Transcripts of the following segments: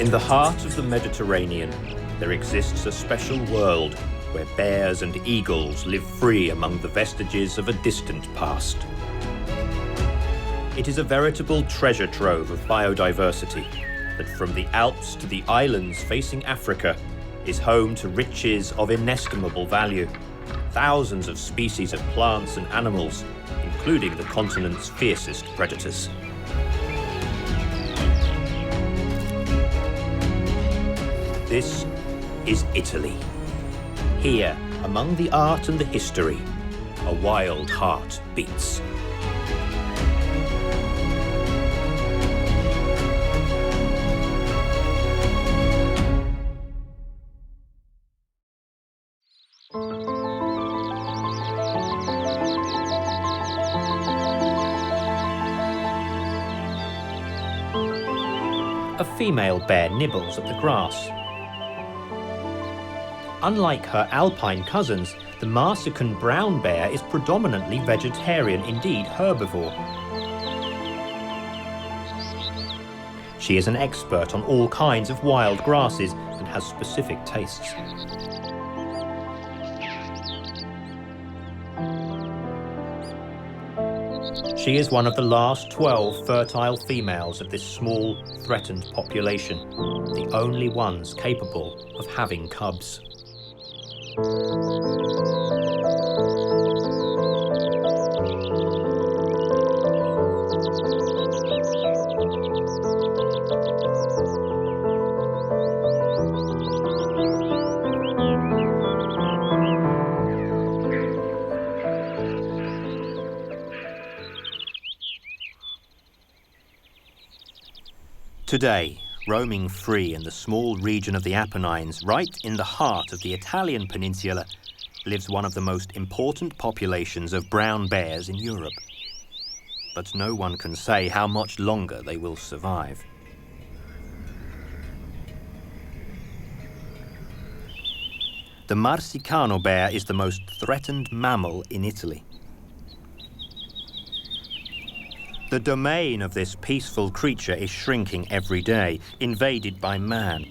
In the heart of the Mediterranean, there exists a special world where bears and eagles live free among the vestiges of a distant past. It is a veritable treasure trove of biodiversity that, from the Alps to the islands facing Africa, is home to riches of inestimable value. Thousands of species of plants and animals, including the continent's fiercest predators. This is Italy. Here, among the art and the history, a wild heart beats. A female bear nibbles at the grass. Unlike her alpine cousins, the Marsican brown bear is predominantly vegetarian, indeed herbivore. She is an expert on all kinds of wild grasses and has specific tastes. She is one of the last 12 fertile females of this small, threatened population, the only ones capable of having cubs. Today, roaming free in the small region of the Apennines, right in the heart of the Italian peninsula, lives one of the most important populations of brown bears in Europe. But no one can say how much longer they will survive. The Marsicano bear is the most threatened mammal in Italy. The domain of this peaceful creature is shrinking every day, invaded by man.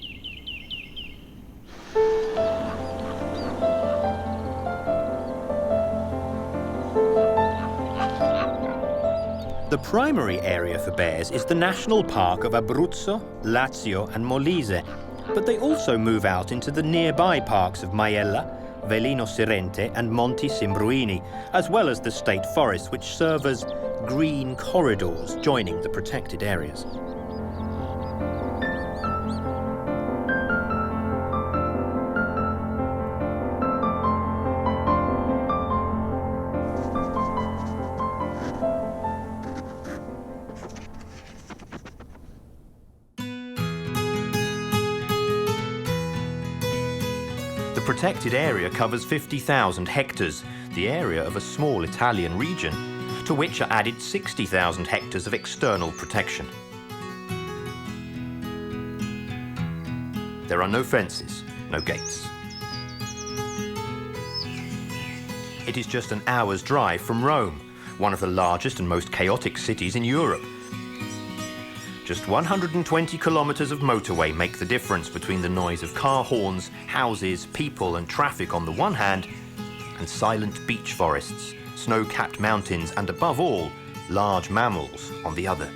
The primary area for bears is the national park of Abruzzo, Lazio and Molise, but they also move out into the nearby parks of Maiella, Velino Sirente and Monti Simbruini, as well as the state forests, which serve as green corridors joining the protected areas. The protected area covers 50,000 hectares, the area of a small Italian region, to which are added 60,000 hectares of external protection. There are no fences, no gates. It is just an hour's drive from Rome, one of the largest and most chaotic cities in Europe. Just 120 kilometers of motorway make the difference between the noise of car horns, houses, people and traffic on the one hand, and silent beech forests, snow-capped mountains and, above all, large mammals on the other.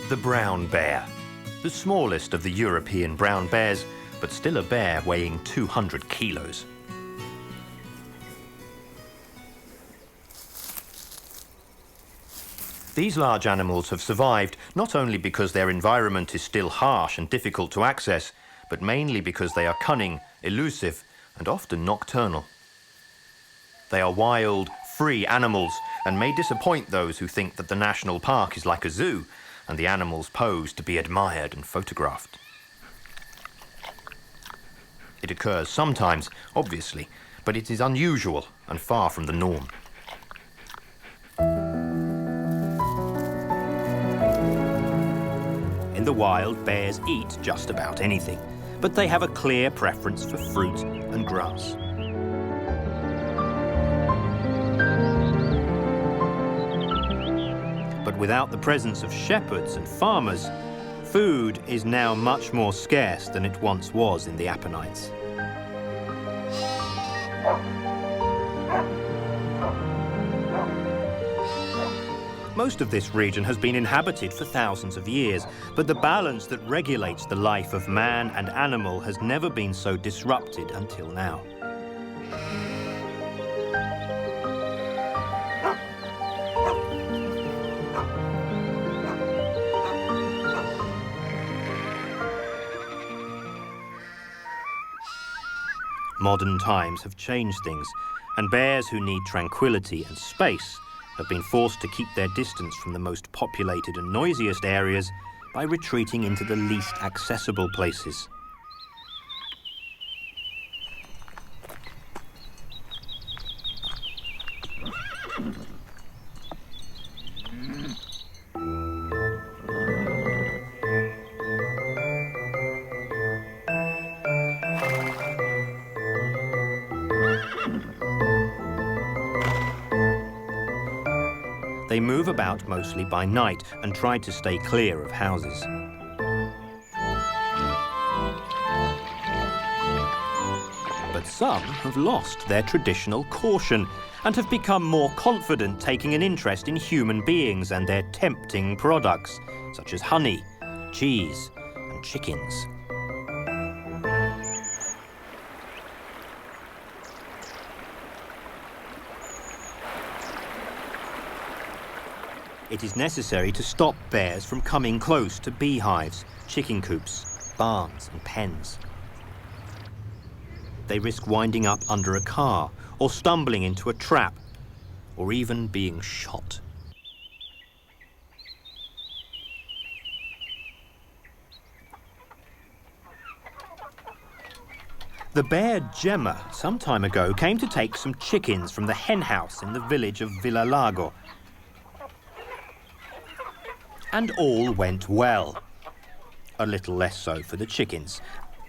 The brown bear, the smallest of the European brown bears, but still a bear weighing 200 kilos. These large animals have survived not only because their environment is still harsh and difficult to access, but mainly because they are cunning, elusive, and often nocturnal. They are wild, free animals and may disappoint those who think that the national park is like a zoo and the animals pose to be admired and photographed. It occurs sometimes, obviously, but it is unusual and far from the norm. In the wild, bears eat just about anything, but they have a clear preference for fruit and grass. But without the presence of shepherds and farmers, food is now much more scarce than it once was in the Apennines. Most of this region has been inhabited for thousands of years, but the balance that regulates the life of man and animal has never been so disrupted until now. Modern times have changed things, and bears who need tranquility and space have been forced to keep their distance from the most populated and noisiest areas by retreating into the least accessible places. They move about mostly by night and try to stay clear of houses. But some have lost their traditional caution and have become more confident, taking an interest in human beings and their tempting products, such as honey, cheese, and chickens. It is necessary to stop bears from coming close to beehives, chicken coops, barns and pens. They risk winding up under a car or stumbling into a trap or even being shot. The bear Gemma some time ago came to take some chickens from the hen house in the village of Villalago. And all went well. A little less so for the chickens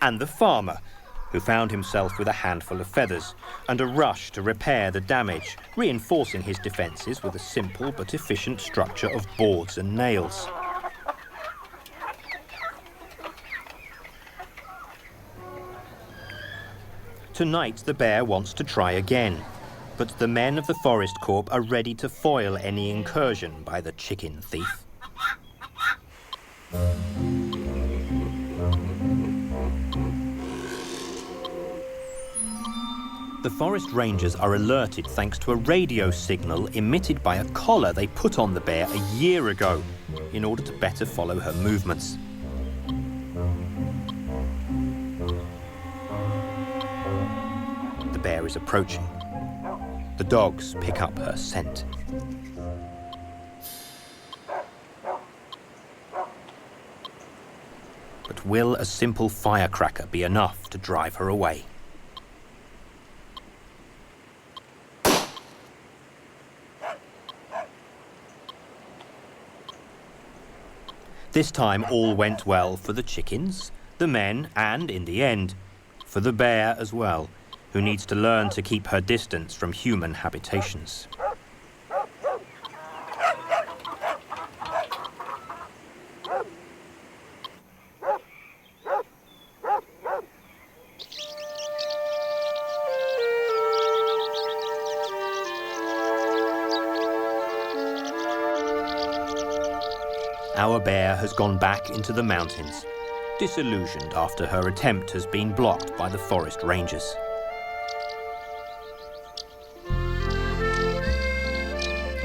and the farmer, who found himself with a handful of feathers and a rush to repair the damage, reinforcing his defences with a simple but efficient structure of boards and nails. Tonight the bear wants to try again, but the men of the Forest Corps are ready to foil any incursion by the chicken thief. The forest rangers are alerted thanks to a radio signal emitted by a collar they put on the bear a year ago in order to better follow her movements. The bear is approaching. The dogs pick up her scent. But will a simple firecracker be enough to drive her away? This time all went well for the chickens, the men, and, in the end, for the bear as well, who needs to learn to keep her distance from human habitations. Our bear has gone back into the mountains, disillusioned after her attempt has been blocked by the forest rangers.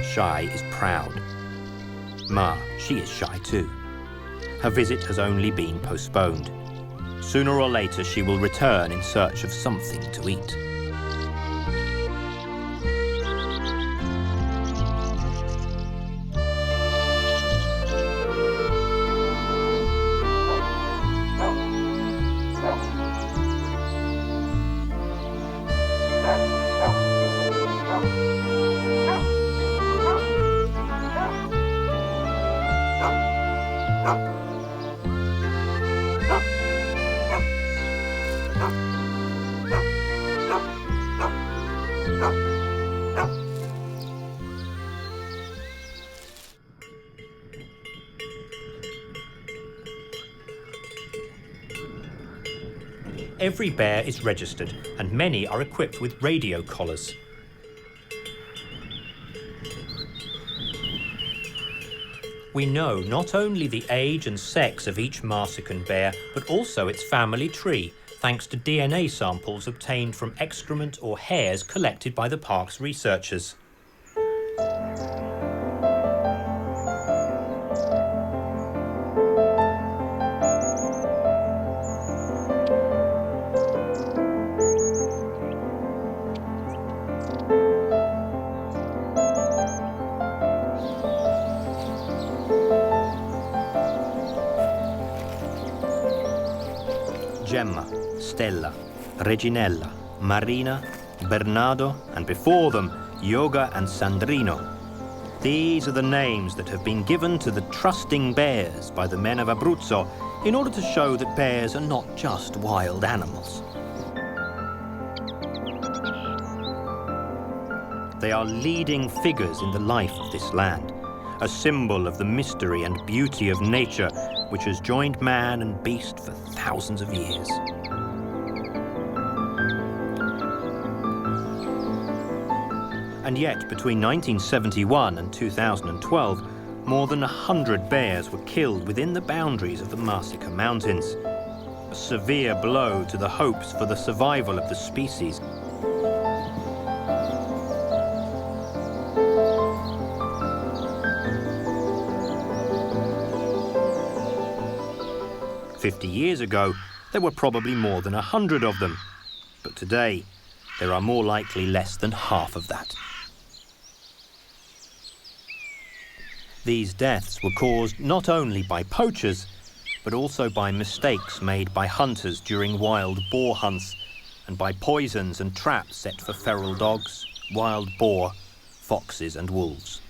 Shy is proud. Ma, she is shy too. Her visit has only been postponed. Sooner or later she will return in search of something to eat. Every bear is registered, and many are equipped with radio collars. We know not only the age and sex of each Marsican bear, but also its family tree, thanks to DNA samples obtained from excrement or hairs collected by the park's researchers. Gemma, Stella, Reginella, Marina, Bernardo, and before them, Yoga and Sandrino. These are the names that have been given to the trusting bears by the men of Abruzzo in order to show that bears are not just wild animals. They are leading figures in the life of this land, a symbol of the mystery and beauty of nature which has joined man and beast for thousands of years. And yet, between 1971 and 2012, more than 100 bears were killed within the boundaries of the Marsican Mountains. A severe blow to the hopes for the survival of the species. "50 years ago, there were probably more than 100 of them, but today, there are more likely less than half of that." These deaths were caused not only by poachers, but also by mistakes made by hunters during wild boar hunts, and by poisons and traps set for feral dogs, wild boar, foxes and wolves.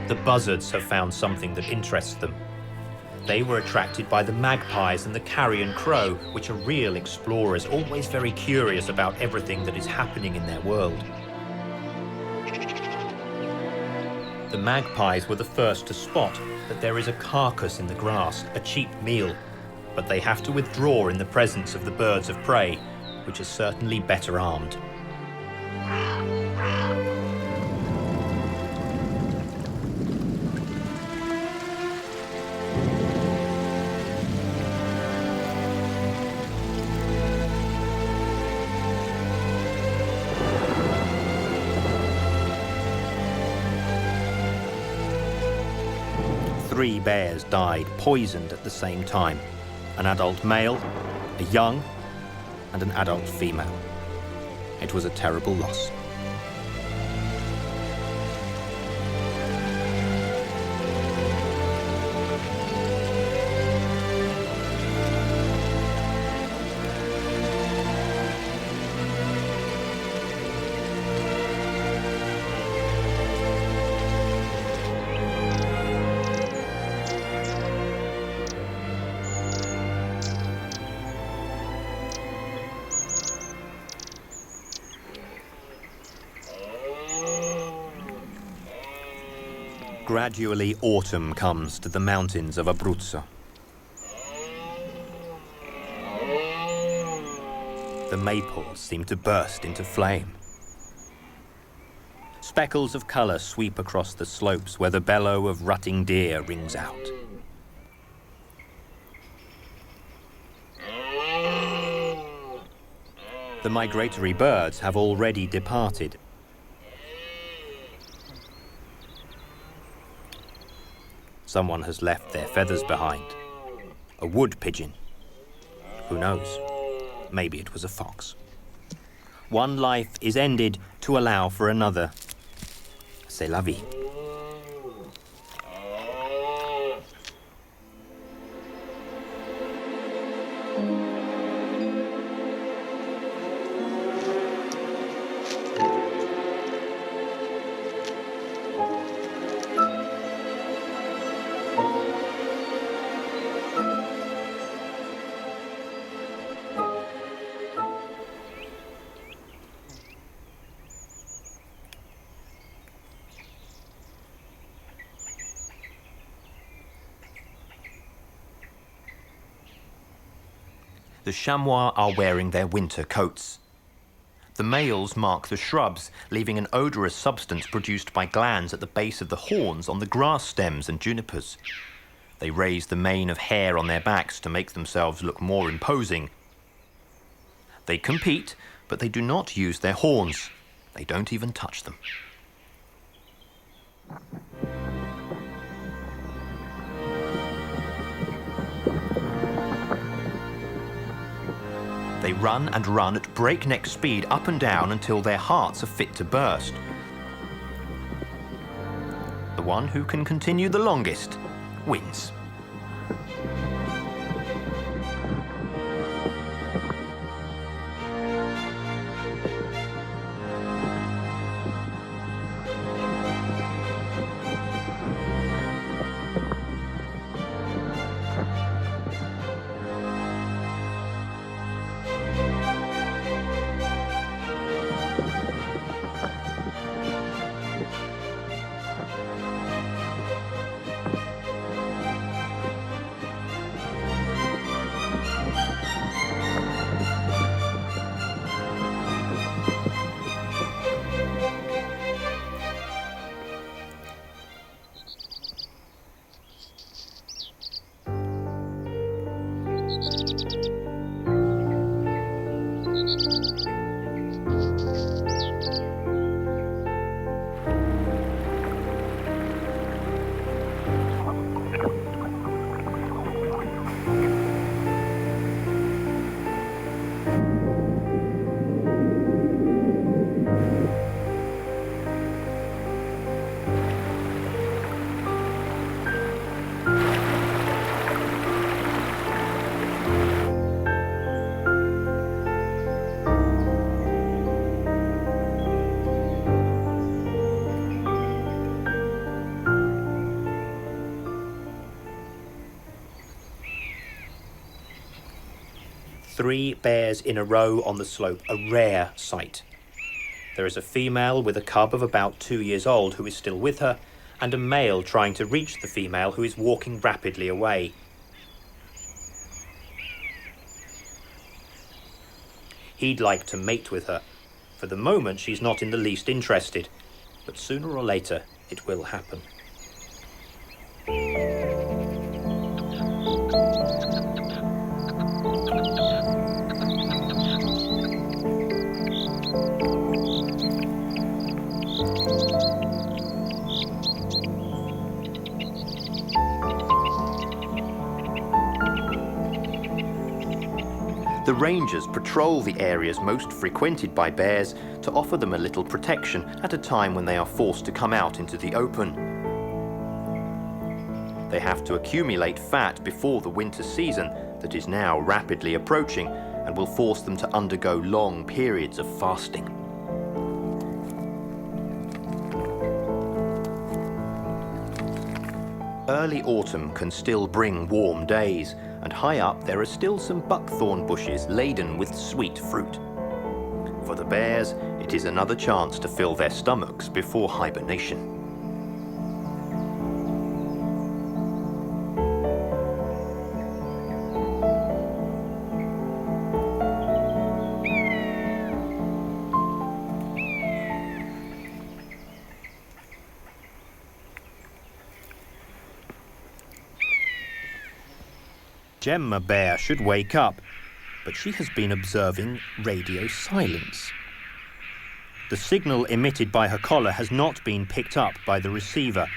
The buzzards have found something that interests them. They were attracted by the magpies and the carrion crow, which are real explorers, always very curious about everything that is happening in their world. The magpies were the first to spot that there is a carcass in the grass, a cheap meal, but they have to withdraw in the presence of the birds of prey, which are certainly better armed. Three bears died poisoned at the same time. An adult male, a young, and an adult female. It was a terrible loss. Gradually, autumn comes to the mountains of Abruzzo. The maples seem to burst into flame. Speckles of colour sweep across the slopes where the bellow of rutting deer rings out. The migratory birds have already departed. Someone has left their feathers behind. A wood pigeon. Who knows? Maybe it was a fox. One life is ended to allow for another. C'est la vie. The chamois are wearing their winter coats. The males mark the shrubs, leaving an odorous substance produced by glands at the base of the horns on the grass stems and junipers. They raise the mane of hair on their backs to make themselves look more imposing. They compete, but they do not use their horns. They don't even touch them. They run and run at breakneck speed up and down until their hearts are fit to burst. The one who can continue the longest wins. Three bears in a row on the slope, a rare sight. There is a female with a cub of about 2 years old who is still with her, and a male trying to reach the female who is walking rapidly away. He'd like to mate with her. For the moment, she's not in the least interested, but sooner or later, it will happen. The rangers patrol the areas most frequented by bears to offer them a little protection at a time when they are forced to come out into the open. They have to accumulate fat before the winter season that is now rapidly approaching and will force them to undergo long periods of fasting. Early autumn can still bring warm days, and high up there are still some buckthorn bushes laden with sweet fruit. For the bears, it is another chance to fill their stomachs before hibernation. Gemma Bear should wake up, but she has been observing radio silence. The signal emitted by her collar has not been picked up by the receiver.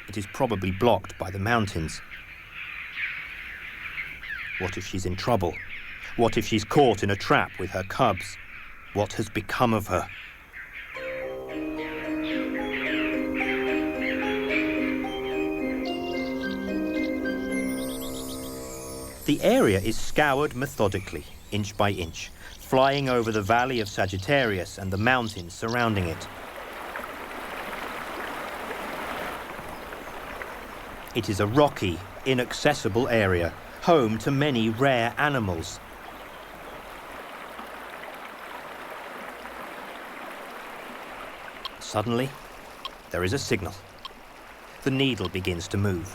It is probably blocked by the mountains. What if she's in trouble? What if she's caught in a trap with her cubs? What has become of her? The area is scoured methodically, inch by inch, flying over the valley of Sagittarius and the mountains surrounding it. It is a rocky, inaccessible area, home to many rare animals. Suddenly, there is a signal. The needle begins to move.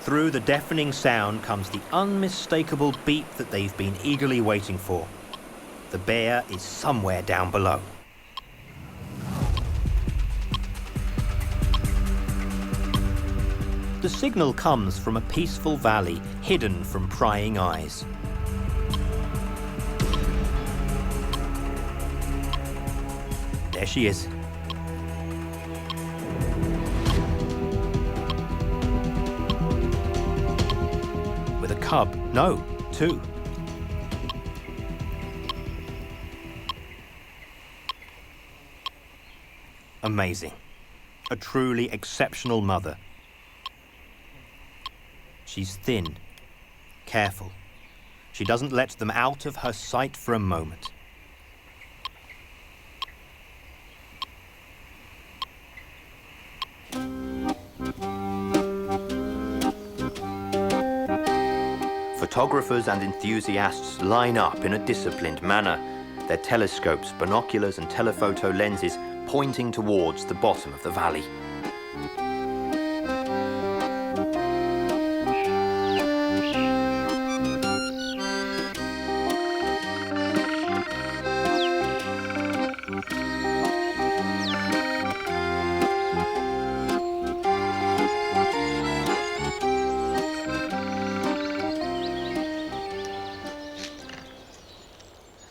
Through the deafening sound comes the unmistakable beep that they've been eagerly waiting for. The bear is somewhere down below. The signal comes from a peaceful valley hidden from prying eyes. There she is. With a cub. No, two. Amazing. A truly exceptional mother. She's thin, careful. She doesn't let them out of her sight for a moment. Photographers and enthusiasts line up in a disciplined manner, their telescopes, binoculars and telephoto lenses pointing towards the bottom of the valley.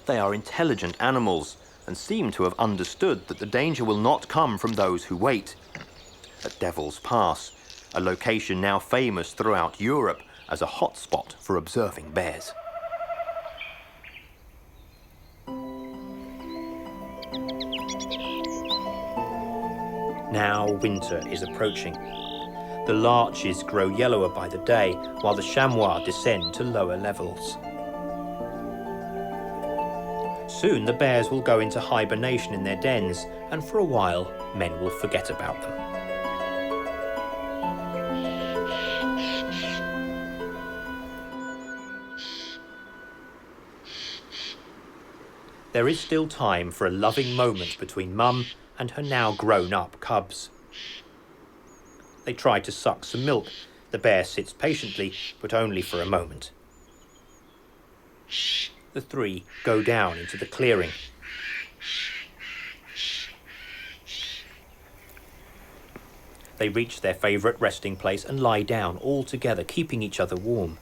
They are intelligent animals and seem to have understood that the danger will not come from those who wait. At Devil's Pass, a location now famous throughout Europe as a hotspot for observing bears. Now winter is approaching. The larches grow yellower by the day, while the chamois descend to lower levels. Soon the bears will go into hibernation in their dens, and for a while, men will forget about them. There is still time for a loving moment between Mum and her now grown-up cubs. They try to suck some milk. The bear sits patiently, but only for a moment. The three go down into the clearing. They reach their favourite resting place and lie down all together, keeping each other warm.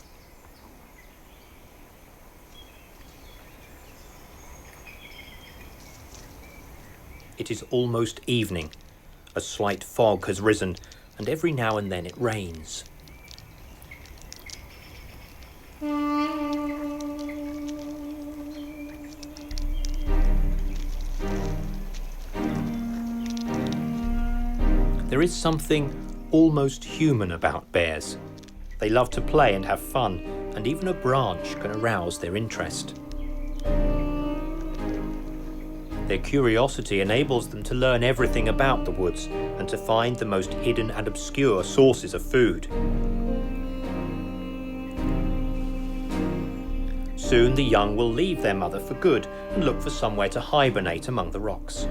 It is almost evening. A slight fog has risen, and every now and then it rains. There is something almost human about bears. They love to play and have fun, and even a branch can arouse their interest. Their curiosity enables them to learn everything about the woods and to find the most hidden and obscure sources of food. Soon the young will leave their mother for good and look for somewhere to hibernate among the rocks.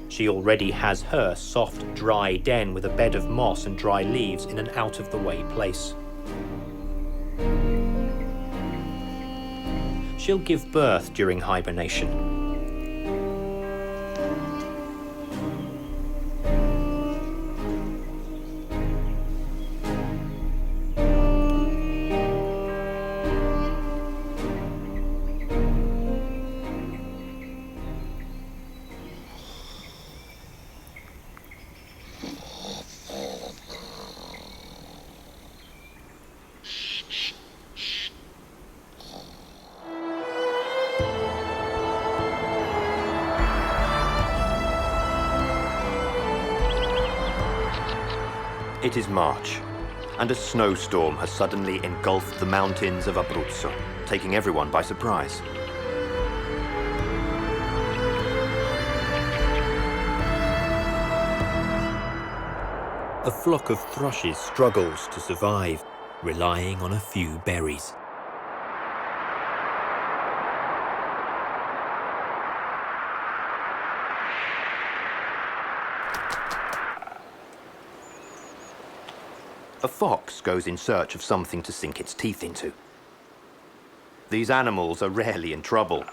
She already has her soft, dry den with a bed of moss and dry leaves in an out-of-the-way place. She'll give birth during hibernation. It is March, and a snowstorm has suddenly engulfed the mountains of Abruzzo, taking everyone by surprise. A flock of thrushes struggles to survive, relying on a few berries. a fox goes in search of something to sink its teeth into. These animals are rarely in trouble.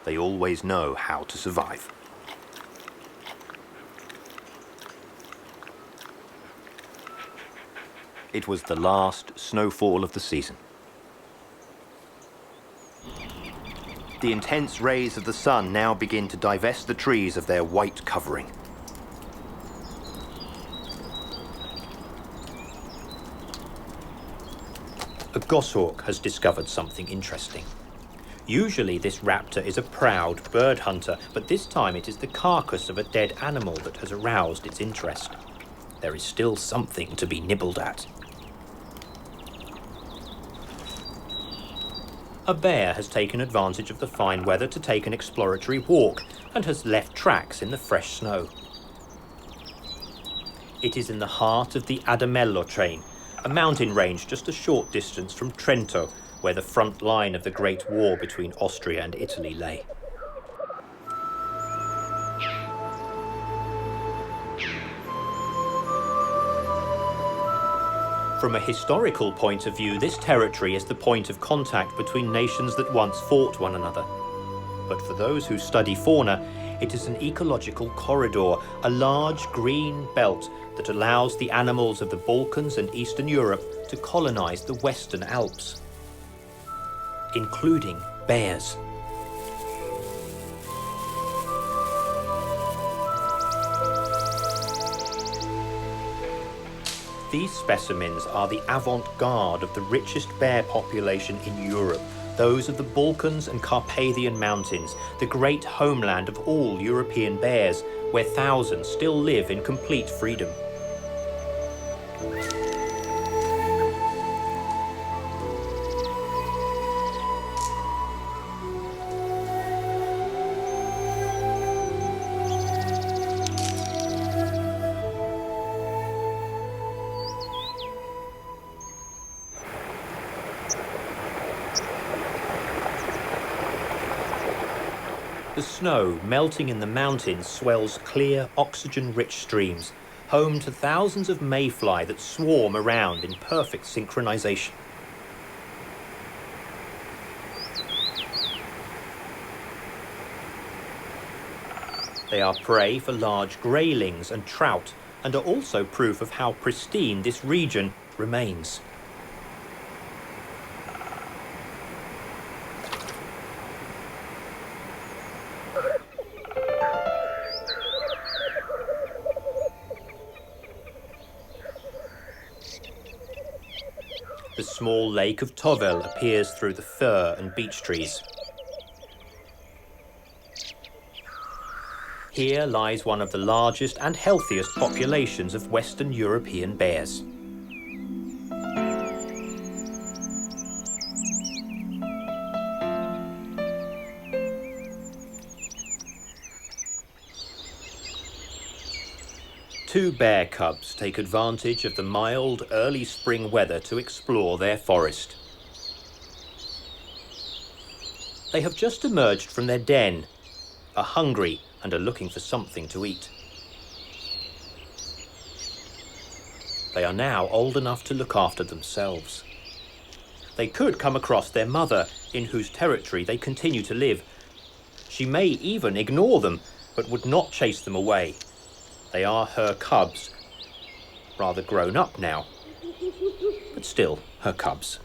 They always know how to survive. It was the last snowfall of the season. The intense rays of the sun now begin to divest the trees of their white covering. A goshawk has discovered something interesting. Usually this raptor is a proud bird hunter, but this time it is the carcass of a dead animal that has aroused its interest. There is still something to be nibbled at. A bear has taken advantage of the fine weather to take an exploratory walk and has left tracks in the fresh snow. It is in the heart of the Adamello chain, a mountain range just a short distance from Trento, where the front line of the Great War between Austria and Italy lay. From a historical point of view, this territory is the point of contact between nations that once fought one another. But for those who study fauna, it is an ecological corridor, a large green belt that allows the animals of the Balkans and Eastern Europe to colonize the Western Alps, including bears. These specimens are the avant-garde of the richest bear population in Europe, those of the Balkans and Carpathian Mountains, the great homeland of all European bears, where thousands still live in complete freedom. The snow melting in the mountains swells clear, oxygen-rich streams, home to thousands of mayfly that swarm around in perfect synchronization. They are prey for large graylings and trout, and are also proof of how pristine this region remains. The small lake of Tovel appears through the fir and beech trees. Here lies one of the largest and healthiest populations of Western European bears. Two bear cubs take advantage of the mild early spring weather to explore their forest. They have just emerged from their den, are hungry and are looking for something to eat. They are now old enough to look after themselves. They could come across their mother, in whose territory they continue to live. She may even ignore them, but would not chase them away. They are her cubs, rather grown up now, but still her cubs.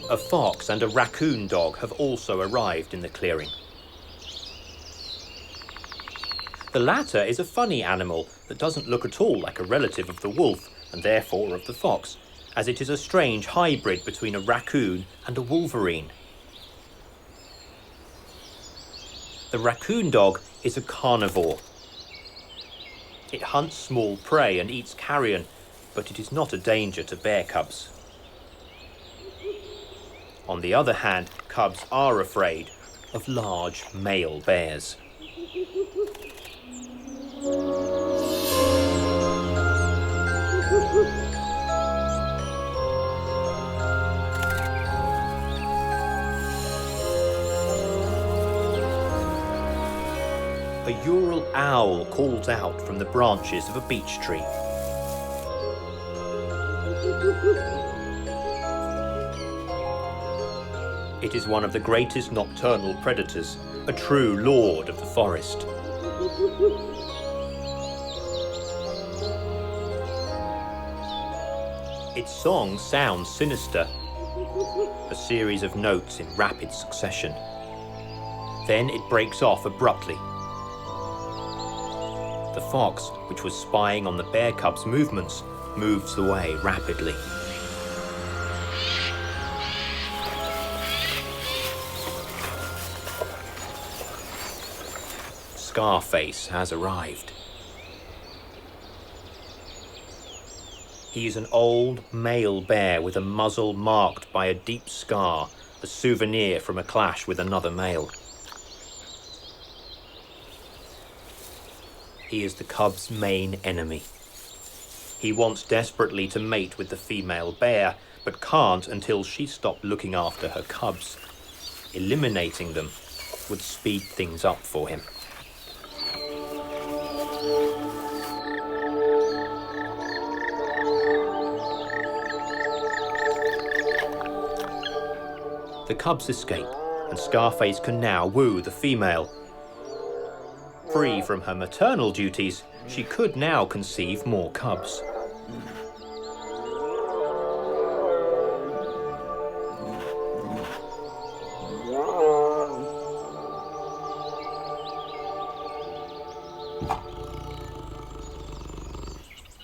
A fox and a raccoon dog have also arrived in the clearing. The latter is a funny animal that doesn't look at all like a relative of the wolf and therefore of the fox, as it is a strange hybrid between a raccoon and a wolverine. The raccoon dog is a carnivore. It hunts small prey and eats carrion, but it is not a danger to bear cubs. On the other hand, cubs are afraid of large male bears. A Ural owl calls out from the branches of a beech tree. It is one of the greatest nocturnal predators, a true lord of the forest. Its song sounds sinister, a series of notes in rapid succession. Then it breaks off abruptly. The fox, which was spying on the bear cub's movements, moves away rapidly. Scarface has arrived. He is an old male bear with a muzzle marked by a deep scar, a souvenir from a clash with another male. He is the cub's main enemy. He wants desperately to mate with the female bear, but can't until she stopped looking after her cubs. Eliminating them would speed things up for him. The cubs escape, and Scarface can now woo the female. Free from her maternal duties, she could now conceive more cubs.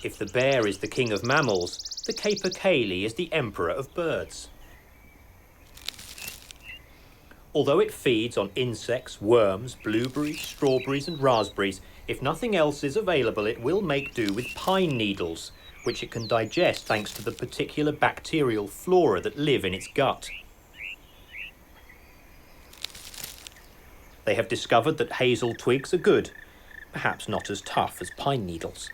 If the bear is the king of mammals, the capercaillie is the emperor of birds. Although it feeds on insects, worms, blueberries, strawberries and raspberries, if nothing else is available, it will make do with pine needles, which it can digest thanks to the particular bacterial flora that live in its gut. They have discovered that hazel twigs are good, perhaps not as tough as pine needles.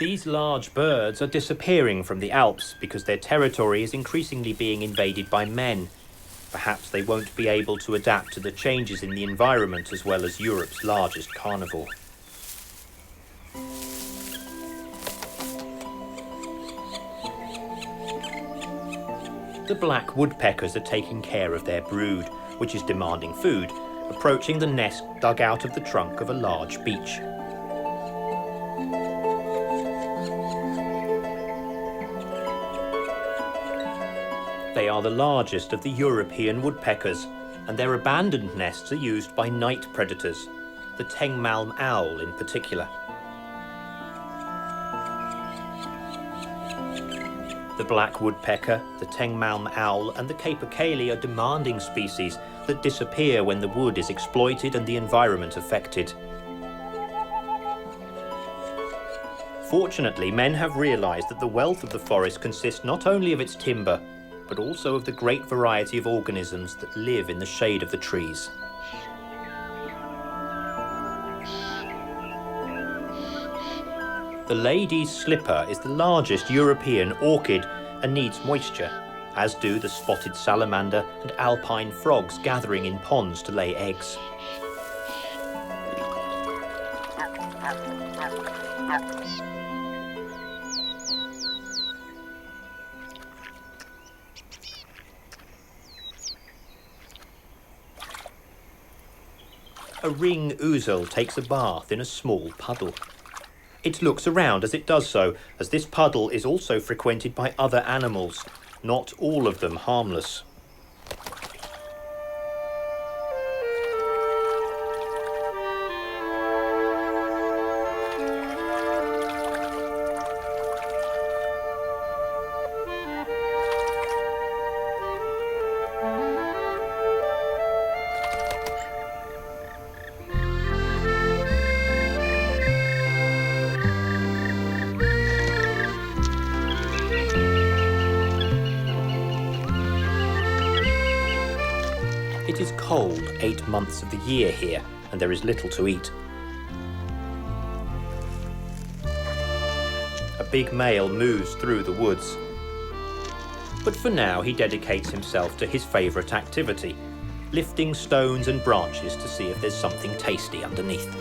These large birds are disappearing from the Alps because their territory is increasingly being invaded by men. Perhaps they won't be able to adapt to the changes in the environment as well as Europe's largest carnivore. The black woodpeckers are taking care of their brood, which is demanding food, approaching the nest dug out of the trunk of a large beech. They are the largest of the European woodpeckers, and their abandoned nests are used by night predators, the Tengmalm owl in particular. The black woodpecker, the Tengmalm owl and the capercaillie are demanding species that disappear when the wood is exploited and the environment affected. Fortunately, men have realised that the wealth of the forest consists not only of its timber, but also of the great variety of organisms that live in the shade of the trees. The lady's slipper is the largest European orchid and needs moisture, as do the spotted salamander and alpine frogs gathering in ponds to lay eggs. A ring ouzel takes a bath in a small puddle. It looks around as it does so, as this puddle is also frequented by other animals, not all of them harmless. It is cold 8 months of the year here, and there is little to eat. A big male moves through the woods. But for now he dedicates himself to his favourite activity, lifting stones and branches to see if there's something tasty underneath.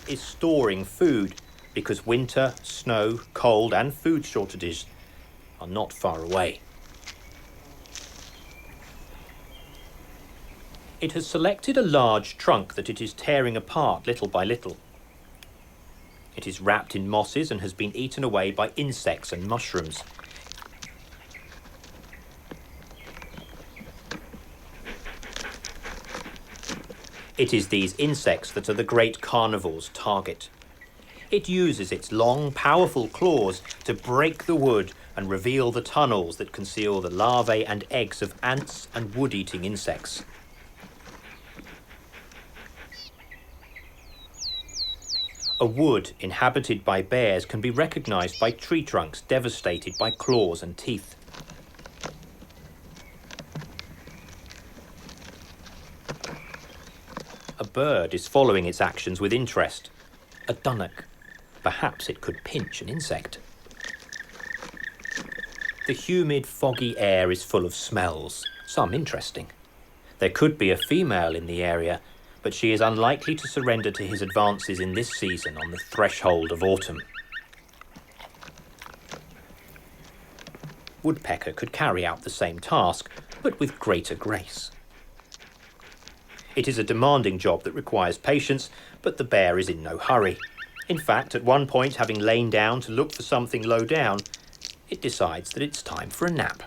Is storing food, because winter, snow, cold and food shortages are not far away. It has selected a large trunk that it is tearing apart little by little. It is wrapped in mosses and has been eaten away by insects and mushrooms. It is these insects that are the great carnivore's target. It uses its long, powerful claws to break the wood and reveal the tunnels that conceal the larvae and eggs of ants and wood-eating insects. A wood inhabited by bears can be recognized by tree trunks devastated by claws and teeth. A bird is following its actions with interest. A dunnock. Perhaps it could pinch an insect. The humid, foggy air is full of smells, some interesting. There could be a female in the area, but she is unlikely to surrender to his advances in this season on the threshold of autumn. Woodpecker could carry out the same task, but with greater grace. It is a demanding job that requires patience, but the bear is in no hurry. In fact, at one point, having lain down to look for something low down, it decides that it's time for a nap.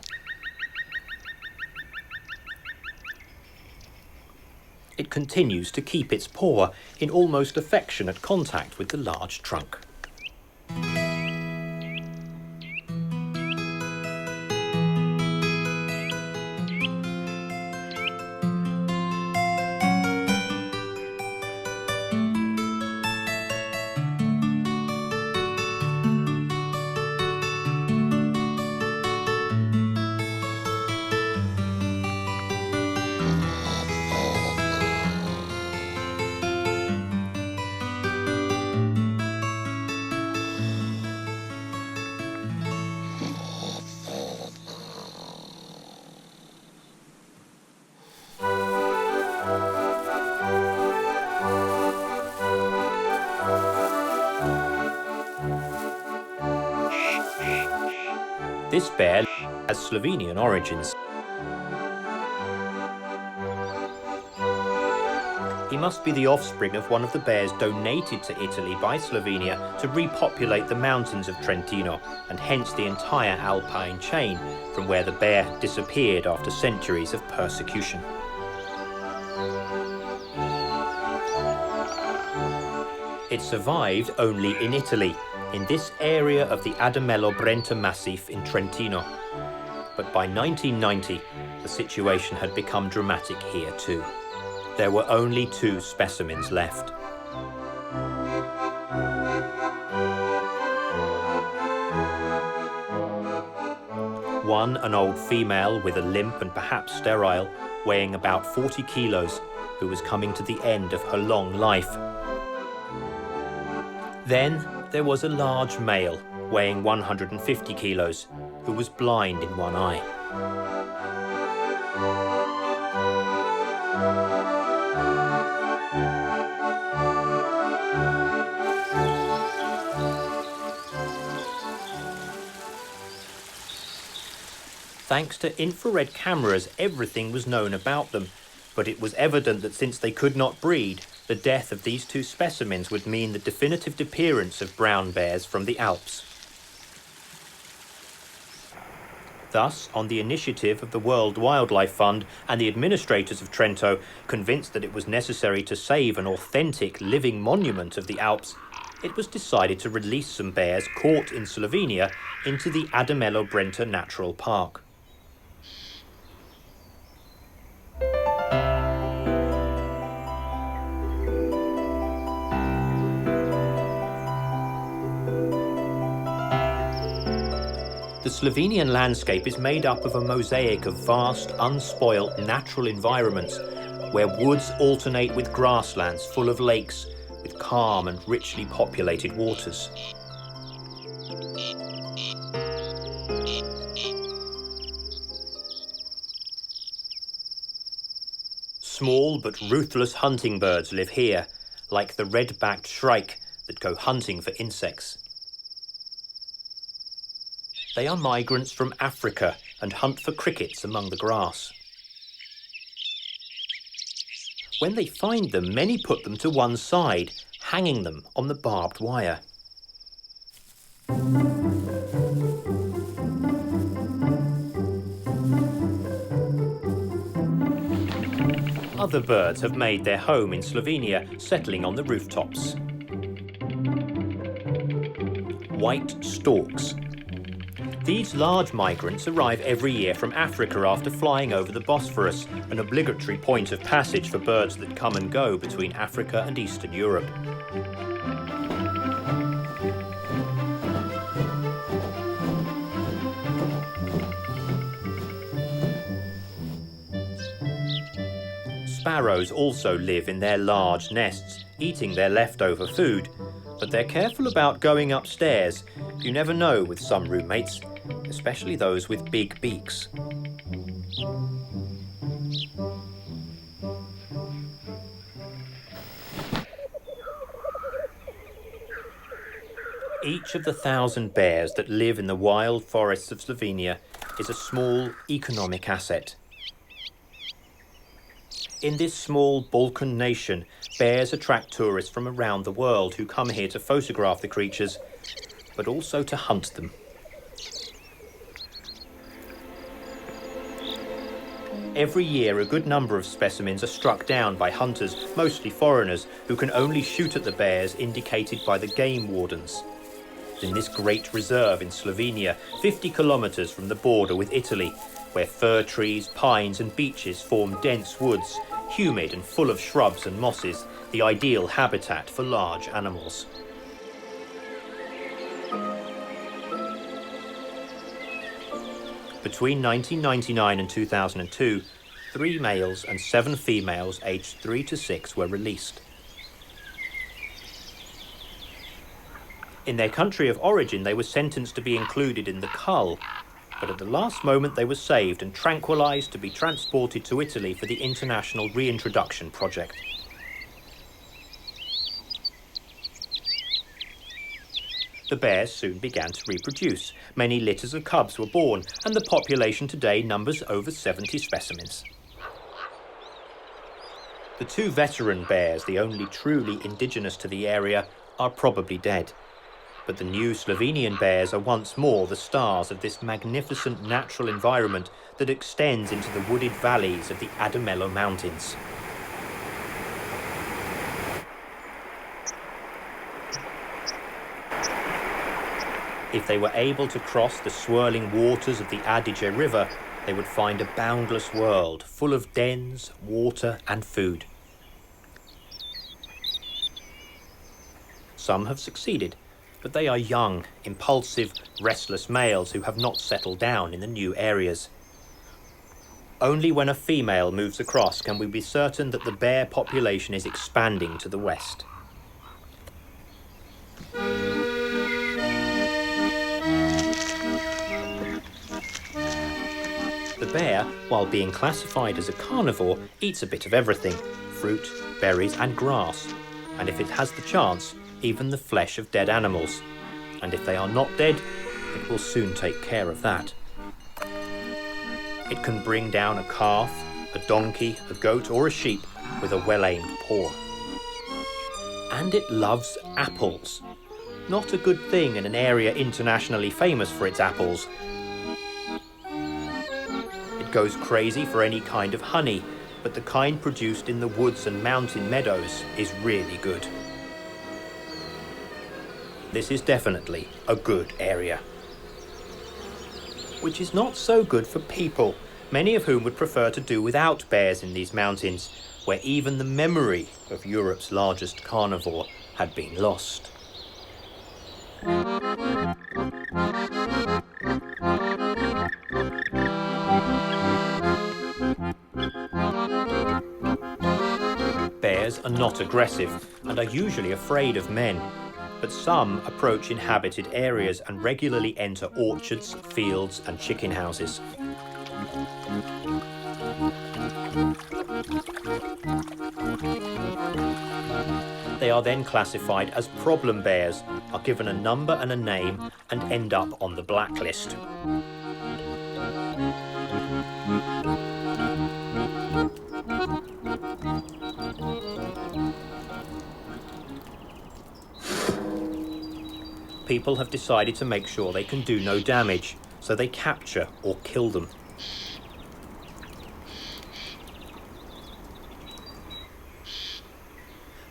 It continues to keep its paw in almost affectionate contact with the large trunk. This bear has Slovenian origins. He must be the offspring of one of the bears donated to Italy by Slovenia to repopulate the mountains of Trentino, and hence the entire Alpine chain, from where the bear disappeared after centuries of persecution. It survived only in Italy, in this area of the Adamello Brenta Massif in Trentino. But by 1990, the situation had become dramatic here too. There were only 2 specimens left. One, an old female with a limp and perhaps sterile, weighing about 40 kilos, who was coming to the end of her long life. Then there was a large male, weighing 150 kilos, who was blind in one eye. Thanks to infrared cameras, everything was known about them, but it was evident that since they could not breed, the death of these 2 specimens would mean the definitive disappearance of brown bears from the Alps. Thus, on the initiative of the World Wildlife Fund and the administrators of Trento, convinced that it was necessary to save an authentic living monument of the Alps, it was decided to release some bears caught in Slovenia into the Adamello Brenta Natural Park. The Slovenian landscape is made up of a mosaic of vast, unspoilt natural environments where woods alternate with grasslands full of lakes with calm and richly populated waters. Small but ruthless hunting birds live here, like the red-backed shrike that go hunting for insects. They are migrants from Africa and hunt for crickets among the grass. When they find them, many put them to one side, hanging them on the barbed wire. Other birds have made their home in Slovenia, settling on the rooftops. White storks. These large migrants arrive every year from Africa after flying over the Bosphorus, an obligatory point of passage for birds that come and go between Africa and Eastern Europe. Sparrows also live in their large nests, eating their leftover food, but they're careful about going upstairs. You never know with some roommates, especially those with big beaks. Each of the 1,000 bears that live in the wild forests of Slovenia is a small economic asset. In this small Balkan nation, bears attract tourists from around the world who come here to photograph the creatures, but also to hunt them. Every year, a good number of specimens are struck down by hunters, mostly foreigners, who can only shoot at the bears indicated by the game wardens. In this great reserve in Slovenia, 50 kilometres from the border with Italy, where fir trees, pines and beeches form dense woods, humid and full of shrubs and mosses, the ideal habitat for large animals. Between 1999 and 2002, 3 males and 7 females aged 3 to 6 were released. In their country of origin, they were sentenced to be included in the cull, but at the last moment they were saved and tranquilized to be transported to Italy for the international Reintroduction project. The bears soon began to reproduce. Many litters of cubs were born, and the population today numbers over 70 specimens. The 2 veteran bears, the only truly indigenous to the area, are probably dead. But the new Slovenian bears are once more the stars of this magnificent natural environment that extends into the wooded valleys of the Adamello mountains. If they were able to cross the swirling waters of the Adige River, they would find a boundless world full of dens, water and food. Some have succeeded, but they are young, impulsive, restless males who have not settled down in the new areas. Only when a female moves across can we be certain that the bear population is expanding to the west. The bear, while being classified as a carnivore, eats a bit of everything: fruit, berries and grass, and if it has the chance, even the flesh of dead animals. And if they are not dead, it will soon take care of that. It can bring down a calf, a donkey, a goat or a sheep with a well-aimed paw. And it loves apples. Not a good thing in an area internationally famous for its apples. It goes crazy for any kind of honey, but the kind produced in the woods and mountain meadows is really good. This is definitely a good area. Which is not so good for people, many of whom would prefer to do without bears in these mountains, where even the memory of Europe's largest carnivore had been lost. Bears are not aggressive and are usually afraid of men, but some approach inhabited areas and regularly enter orchards, fields and chicken houses. They are then classified as problem bears, are given a number and a name, and end up on the blacklist. People have decided to make sure they can do no damage, so they capture or kill them.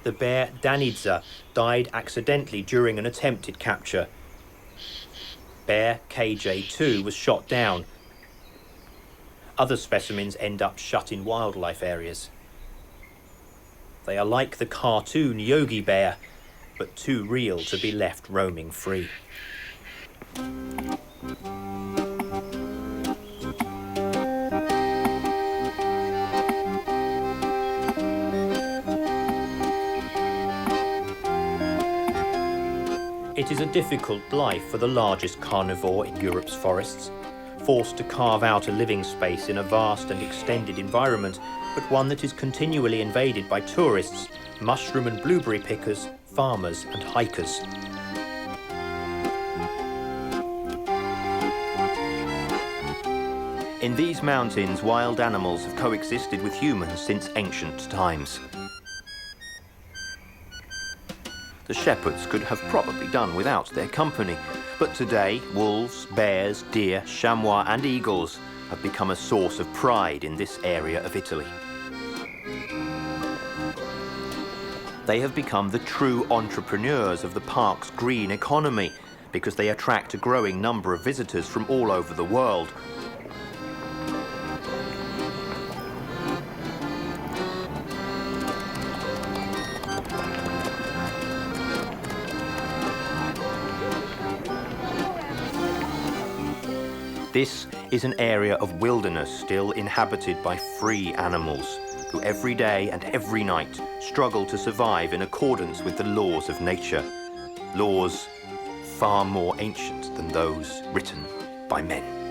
The bear Danidza died accidentally during an attempted capture. Bear KJ2 was shot down. Other specimens end up shut in wildlife areas. They are like the cartoon Yogi Bear, but too real to be left roaming free. It is a difficult life for the largest carnivore in Europe's forests, forced to carve out a living space in a vast and extended environment, but one that is continually invaded by tourists, mushroom and blueberry pickers, farmers and hikers. In these mountains, wild animals have coexisted with humans since ancient times. The shepherds could have probably done without their company, but today wolves, bears, deer, chamois and eagles have become a source of pride in this area of Italy. They have become the true entrepreneurs of the park's green economy because they attract a growing number of visitors from all over the world. This is an area of wilderness still inhabited by free animals who every day and every night struggle to survive in accordance with the laws of nature, laws far more ancient than those written by men.